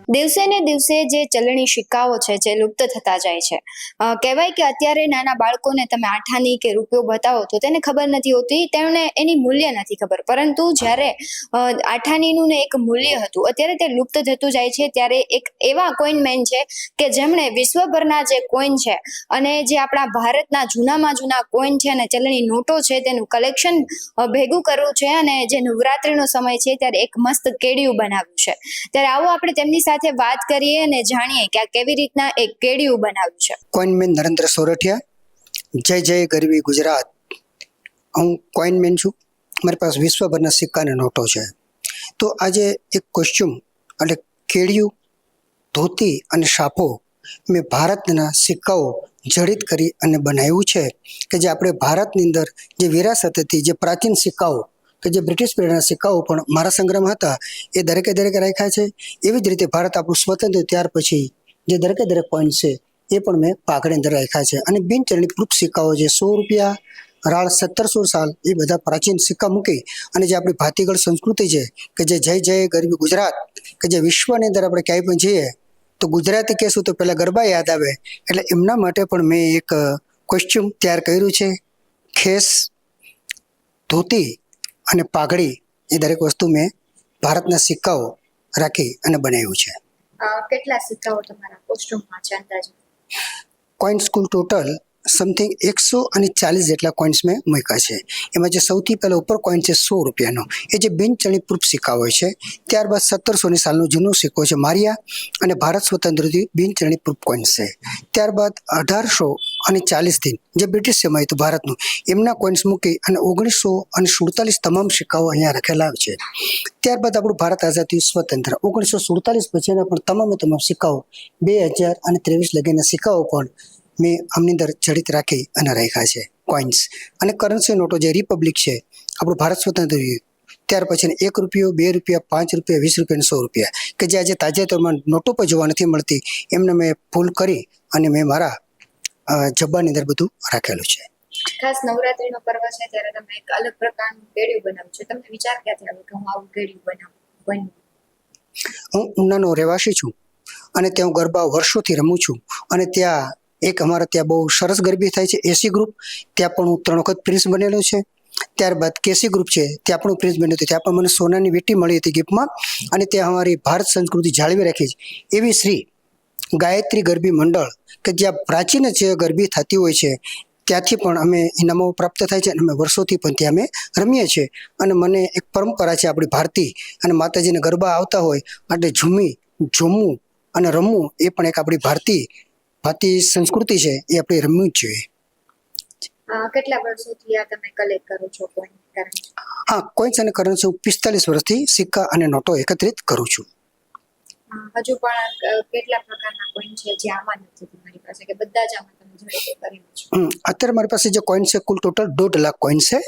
દિવસે ને દિવસે જે ચલણી સિક્કાઓ છે જે લુપ્ત થતા જાય છે. કહેવાય કે અત્યારે નાના બાળકોને તમે આઠાની કે રૂપિયો બતાવો તો તેને ખબર નથી હોતી, તેમને એની મૂલ્ય નથી ખબર. પરંતુ જ્યારે આઠાનીનું ને એક મૂલ્ય હતું, અત્યારે તે લુપ્ત થતું જાય છે. ત્યારે એક એવા કોઈનમેન છે કે જેમણે વિશ્વભરના જે કોઈન છે અને જે આપણા ભારતના જૂનામાં જૂના કોઈન છે અને ચલણી નોટો છે તેનું કલેક્શન ભેગું કરવું છે, અને જે નવરાત્રીનો સમય છે ત્યારે એક મસ્ત કેડિયું બનાવ્યું છે. ત્યારે આવો આપણે તેમની સાથે વાત કરીએ અને જાણીએ કે આ કેવી રીતના એક કેડિયું બનાવ્યું છે. કોઈનમેન નરેન્દ્ર સોરઠિયા. જય જય ગરવી ગુજરાત. હું કોઈનમેન છું. મારી પાસે વિશ્વભરના સિક્કા અને નોટો છે. તો આજે એક કોસ્ચ્યુમ એટલે કેડિયું, ધોતી અને સાફો મેં ભારતના સિક્કાઓ જડિત કરી અને બનાવ્યું છે કે જે આપણે ભારતની અંદર જે વિરાસત હતી, જે પ્રાચીન સિક્કાઓ કે જે બ્રિટિશ પીરિયડના સિક્કાઓ પણ મારા સંગ્રહમાં હતા, એ દરેકે રાખ્યા છે. એવી જ રીતે ભારત આપણું સ્વતંત્ર ત્યાર પછી જે દરેક પોઈન્ટ છે એ પણ મેં પાઘડી અંદર રાખ્યા છે. અને બિનચલણી પ્રૂફ સિક્કાઓ જે 100 રૂપિયા, રાળ 1700 સાલ, એ બધા પ્રાચીન સિક્કા મૂકી અને જે આપણી ભાતીગળ સંસ્કૃતિ છે કે જે જય જય ગરવી ગુજરાત, કે જે વિશ્વની અંદર આપણે ક્યાંય પણ જઈએ તો ગુજરાતી કહેશું તો પહેલાં ગરબા યાદ આવે. એટલે એમના માટે પણ મેં એક કોસ્ચ્યુમ તૈયાર કર્યું છે. ખેસ, ધોતી અને પાઘડી, એ દરેક વસ્તુ મેં ભારતના સિક્કાઓ રાખી અને બનાવ્યું છે. કેટલા સિક્કાઓ તમારા કોસ્ચ્યુમમાં છે અંદાજે? કોઈન્સ કુલ ટોટલ સમથિંગ 140 જેટલા કોઈન્સ મેં મૂક્યા છે. એમાં જે સૌથી પહેલા ઉપર કોઈન છે 100 રૂપિયાનો, એ જે બિનચલણી પ્રૂફ સિક્કા હોય છે. ત્યારબાદ 1700 સાલનો જૂનો સિક્કો છે મારિયા, અને ભારત સ્વતંત્રથી બિનચલણી પ્રૂફ કોઈન્સ છે. ત્યારબાદ 1840થી જે બ્રિટિશ સમય હતું ભારતનું, એમના કોઈન્સ મૂકી અને 1947 તમામ સિક્કાઓ અહીંયા રાખેલા છે. ત્યારબાદ આપણું ભારત આઝાદ થયું સ્વતંત્ર. 1947 પછીના પણ તમામ સિક્કાઓ 2023 લગીના સિક્કાઓ પણ મેં આમની અંદર જડિત રાખી અને રાખ્યા છે કોઈન્સ. અને કરન્સી નોટો જે રિપબ્લિક છે, આપણું ભારત સ્વતંત્ર થયું ત્યાર પછી 1 રૂપિયો, 2 રૂપિયા, 5 રૂપિયા, 20 રૂપિયા અને 100 રૂપિયા, કે જે આજે તાજેતરમાં નોટો પર જોવા નથી મળતી, એમને મેં ફૂલ કરી અને મેં મારા જબ્બાની અંદર બધું રાખેલું છે. ખાસ નવરાત્રીનો પર્વ છે ત્યારે તમે એક અલગ પ્રકારનું કેડિયું બનાવ્યું છે. તમને વિચાર ક્યાંથી આવ્યો કે હું આવું કેડિયું બનાવું? હું ઉનાનો રહેવાસી છું અને ત્યાં હું ગરબા વર્ષોથી રમું છું. અને ત્યાં એક અમારા ત્યાં બહુ સરસ ગરબી થાય છે, એસી ગ્રુપ. ત્યાં પણ હું 3 વખત પ્રિન્સ બનેલો છે. ત્યારબાદ કેસી ગ્રુપ છે, ત્યાં પણ પ્રિન્સ બન્યો હતો. ત્યાં પણ મને સોનાની વીંટી મળી હતી ગિફ્ટમાં. અને ત્યાં અમારી ભારત સંસ્કૃતિ જાળવી રાખી છે એવી શ્રી ગાયત્રી ગરબી મંડળ, કે જ્યાં પ્રાચીન જે ગરબી થતી હોય છે ત્યાંથી પણ અમે ઇનામો પ્રાપ્ત થાય છે. અને અમે વર્ષોથી પણ ત્યાં અમે રમીએ છીએ. અને મને એક પરંપરા છે આપણી ભારતીય, અને માતાજીને ગરબા આવતા હોય એટલે ઝૂમવું અને રમવું એ પણ એક આપણી ભારતીય સંસ્કૃતિ છે, એ આપણે રમવું જ જોઈએ. કેટલા વર્ષોથી આ તમે કલેક્ટ કરો છો કોઈન? હા, કોઈન્સ અને કરન્સી 45 વર્ષથી સિક્કા અને નોટો એકત્રિત કરું છું. હજુ પણ કેટલા પ્રકારના કોઈન છે જે આમાં નથી તમારી પાસે, કે બધા જ આમાં તમે જડિત કરેલું છે? અત્યારે મારી પાસે જે કોઈન છે કુલ ટોટલ 1.5 લાખ કોઈન છે.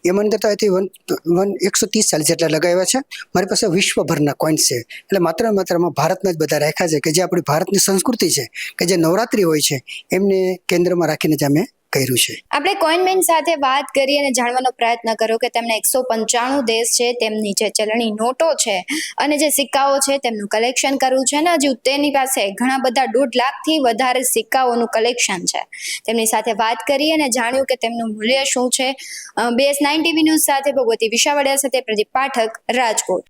એમાં અંદર તો 130 સાલ જેટલા લગાવ્યા છે. મારી પાસે વિશ્વભરના કોઈન છે. એટલે માત્ર ભારતના જ બધા રાખ્યા છે, કે જે આપણી ભારતની સંસ્કૃતિ છે, કે જે નવરાત્રી હોય છે એમને કેન્દ્રમાં રાખીને જ અમે કર્યું છે. આપણે કોઈનમેન સાથે વાત કરી અને જાણવાનો પ્રયત્ન કર્યો કે તેમને 195 દેશ છે તેમની જે ચલણી નોટો છે અને જે સિક્કાઓ છે તેમનું કલેક્શન કરવું છે. ને હજુ તેની પાસે ઘણા બધા 1.5 લાખથી વધારે સિક્કાઓનું કલેક્શન છે. તેમની સાથે વાત કરી અને જાણ્યું કે તેમનું મૂલ્ય શું છે. BS9 TV ન્યૂઝ સાથે ભગવતી વિશાવડિયા સાથે પ્રદીપ પાઠક, રાજકોટ.